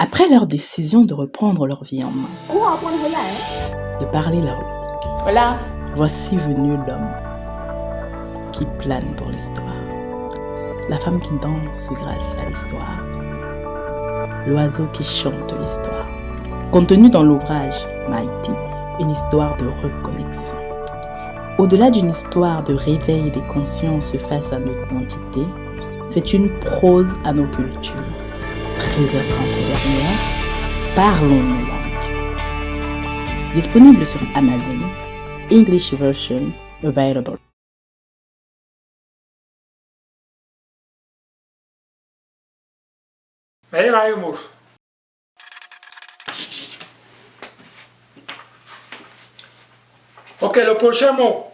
Après leur décision de reprendre leur vie en main, de parler leur langue, Voilà. voici venu l'homme qui plane pour l'histoire, la femme qui danse grâce à l'histoire, l'oiseau qui chante l'histoire. Contenu dans l'ouvrage Mighty, une histoire de reconnexion. Au-delà d'une histoire de réveil des consciences face à nos identités, c'est une prose à nos cultures. Préservons ces dernières, parlons nos langues. Disponible sur Amazon, English version available. Meilleur humour. Ok, le prochain mot,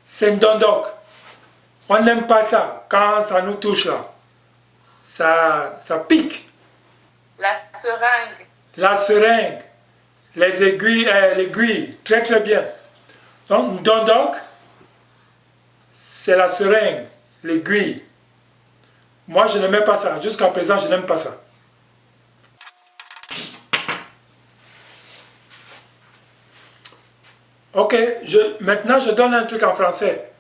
c'est ndondok. On n'aime pas ça quand ça nous touche là. Ça pique. La seringue. La seringue, les aiguilles, l'aiguille, très très bien. Donc ndondok, c'est la seringue, l'aiguille. Moi je n'aimais pas ça. Jusqu'à présent, je n'aime pas ça. Ok, maintenant je donne un truc en français.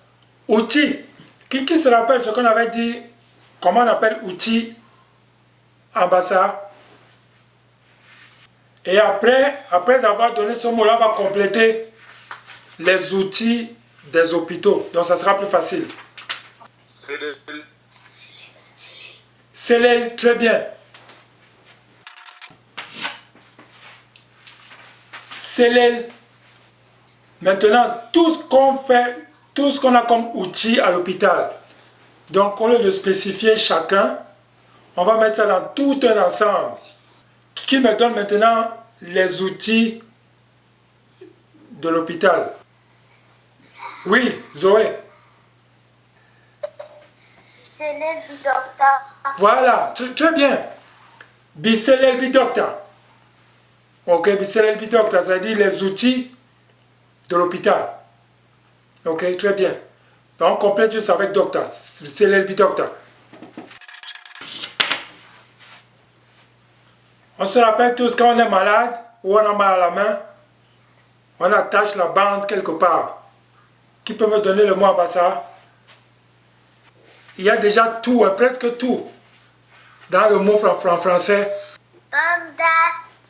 Outil. Qui se rappelle ce qu'on avait dit, comment on appelle outil en bassa? Et après avoir donné ce mot-là, on va compléter les outils des hôpitaux. Donc ça sera plus facile. Cellule, très bien. Cellule. Maintenant, tout ce qu'on fait, tout ce qu'on a comme outil à l'hôpital, donc au lieu de spécifier chacun, on va mettre ça dans tout un ensemble qui me donne maintenant les outils de l'hôpital. Oui, Zoé. Bicellel bidocta. Voilà, très bien. Bicellel bidocta. Ok, bicellel bidocta, ça veut dire les outils de l'hôpital. Ok, très bien. Donc, on complète juste avec docta. Bicellel bidocta. On se rappelle tous quand on est malade ou on a mal à la main, on attache la bande quelque part. Qui peut me donner le mot en bassa? Il y a déjà tout, presque tout, dans le mot français. Bandas.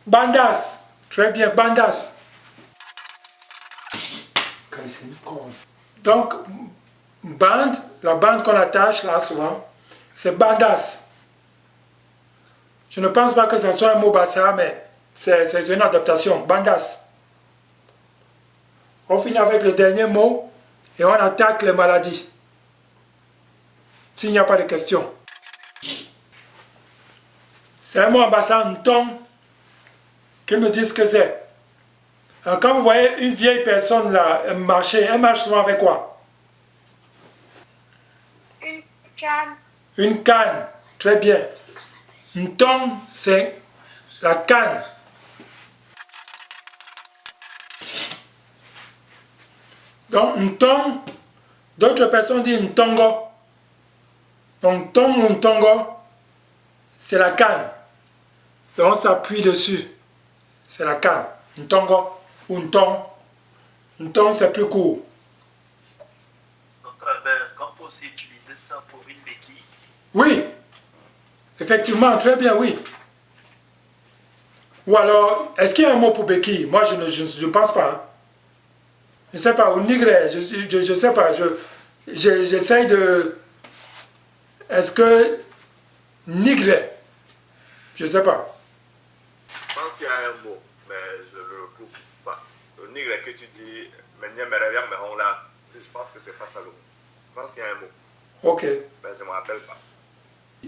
Bandas. Très bien, bandas. Donc, bande, la bande qu'on attache là souvent, c'est bandas. Je ne pense pas que ce soit un mot bassa, mais c'est une adaptation. Bandas. On finit avec le dernier mot et on attaque les maladies. S'il n'y a pas de questions. C'est un mot en bassa, ntong, qui me dit ce que c'est. Quand vous voyez une vieille personne là marcher, elle marche souvent avec quoi? Une canne. Une canne. Très bien. Ntong, c'est la canne. Donc, ntong, d'autres personnes disent ntongo. Donc, ntong ou ntongo, c'est la canne. Donc, on s'appuie dessus. C'est la canne. Ntongo ou ntong. Ntong, c'est plus court. Donc, est-ce qu'on peut aussi utiliser ça pour une béquille? Oui. Effectivement, très bien, oui. Ou alors, est-ce qu'il y a un mot pour béquille? Moi, je ne pense pas. Hein. Je ne sais pas. Ou nigre, je ne sais pas. J'essaye de... Est-ce que... Nigre? Je ne sais pas. Je pense qu'il y a un mot, mais je ne le retrouve pas. Le nigre que tu dis, je pense que c'est pas ça le mot. Je pense qu'il y a un mot. Ok. Mais je ne me rappelle pas.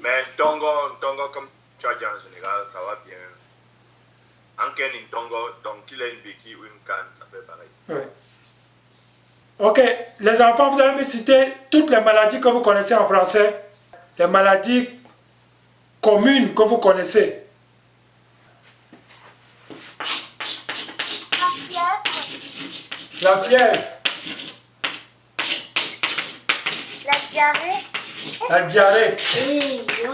Mais tongo, comme tu as dit en général, ça va bien. Anken in tongo, donc qu'il a une béquille ou une canne, ça fait pareil. Oui. Ok, les enfants, vous allez me citer toutes les maladies que vous connaissez en français. Les maladies communes que vous connaissez. La fièvre. La diarrhée. La diarrhée. Hey, yo.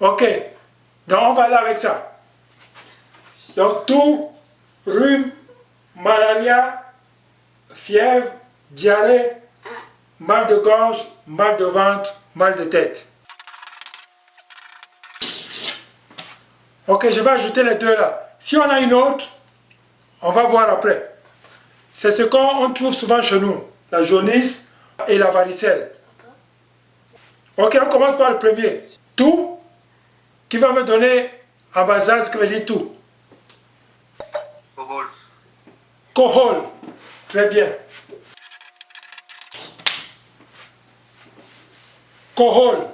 Ok. Donc on va aller avec ça. Donc tout, rhume, malaria, fièvre, diarrhée, mal de gorge, mal de ventre, mal de tête. Ok, je vais ajouter les deux là. Si on a une autre, on va voir après. C'est ce qu'on trouve souvent chez nous, la jaunisse et la varicelle. Ok, on commence par le premier. Tout, qui va me donner en bas âge, qui veut dire tout. Kohol. Kohol, très bien. Kohol.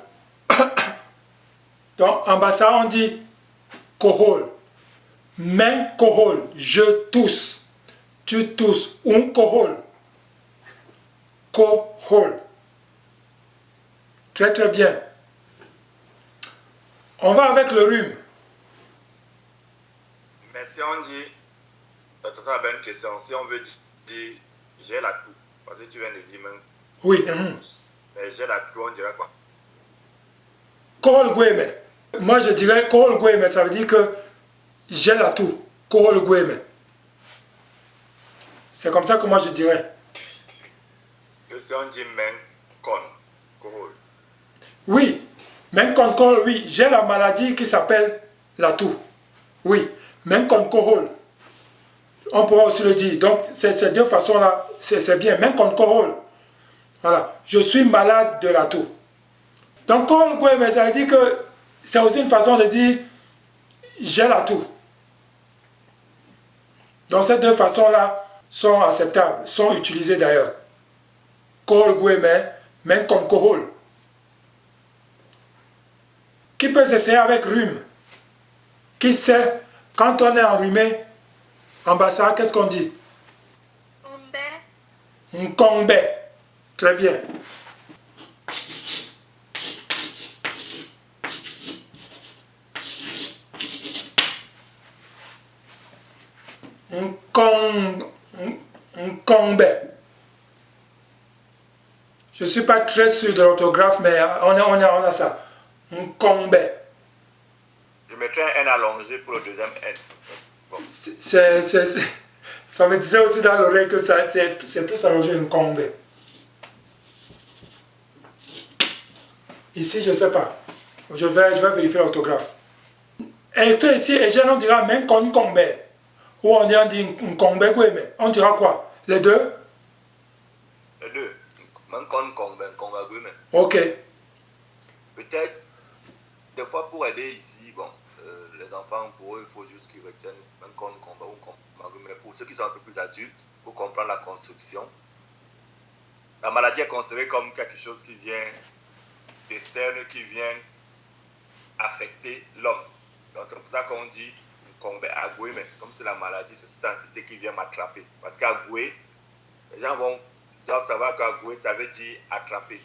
Donc en bas ça on dit kohol. Main kohol, je tousse. Tu tousses, un kohol. Kohol. Très très bien. On va avec le rhume. Mais si on dit, tu as une question, si on veut dire j'ai la toux, parce que tu viens de dire même, Oui. mais j'ai la toux, on dirait quoi? Kohol gueme. Moi je dirais kohol gueme, ça veut dire que j'ai la toux. Kohol gueme. C'est comme ça que moi je dirais. Parce que si on dit men con, kohol. Oui, même con kohol, oui, j'ai la maladie qui s'appelle la toux. Oui, même con kohol. On pourra aussi le dire. Donc ces deux façons-là, c'est bien. Même con kohol. Voilà, je suis malade de la toux. Donc kohol gueme, ça veut dire que c'est aussi une façon de dire j'ai la toux. Donc ces deux façons-là sont acceptables, sont utilisées d'ailleurs. Kohol gueme, même con kohol. Qui peut s'essayer avec rhume? Qui sait, quand on est enrhumé, en bassa, qu'est-ce qu'on dit? Nkongbe. Très bien. Nkongbe. Je ne suis pas très sûr de l'orthographe, mais on a ça. Nkongbe. Je mettrai un N allongé pour le deuxième N. Bon. Ça me disait aussi dans l'oreille que c'est plus allongé Nkongbe. Ici, je ne sais pas. Je vais vérifier l'orthographe. Et ici, les gens on dira même Nkongbe. Ou on dit Nkongbe, mais on dira quoi? Les deux? Les deux. Même con, Ok. peut-être, des fois pour aider ici, bon, les enfants, pour eux, il faut juste qu'ils retiennent même con, mais pour ceux qui sont un peu plus adultes, pour comprendre la construction, la maladie est considérée comme quelque chose qui vient externe, qui vient affecter l'homme. Donc c'est pour ça qu'on dit agoué, mais comme c'est la maladie, c'est cette entité qui vient m'attraper. Parce qu'agoué, les gens doivent savoir qu'agoué, ça veut dire attraper.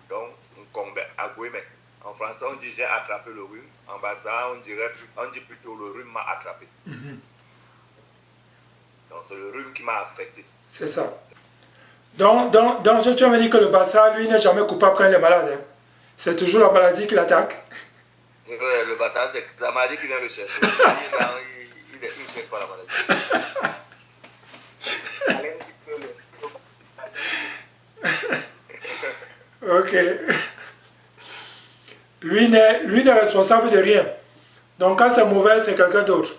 Donc, agoué, mais en français, on dit j'ai attrapé le rhume. En bassa, on dit plutôt le rhume m'a attrapé. Donc, c'est le rhume qui m'a affecté. C'est ça. Donc, tu as dit que le bassa, lui, n'est jamais coupable quand il est malade. Hein. C'est toujours la maladie qui l'attaque. Le bassa, c'est la maladie qui vient le chercher. Il ne cherche pas la maladie. Ok. Lui n'est responsable de rien. Donc quand c'est mauvais, c'est quelqu'un d'autre.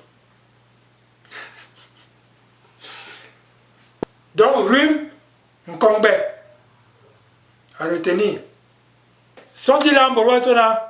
Donc rhume, nkongbe. À retenir. Sont-ils là en Boroisona?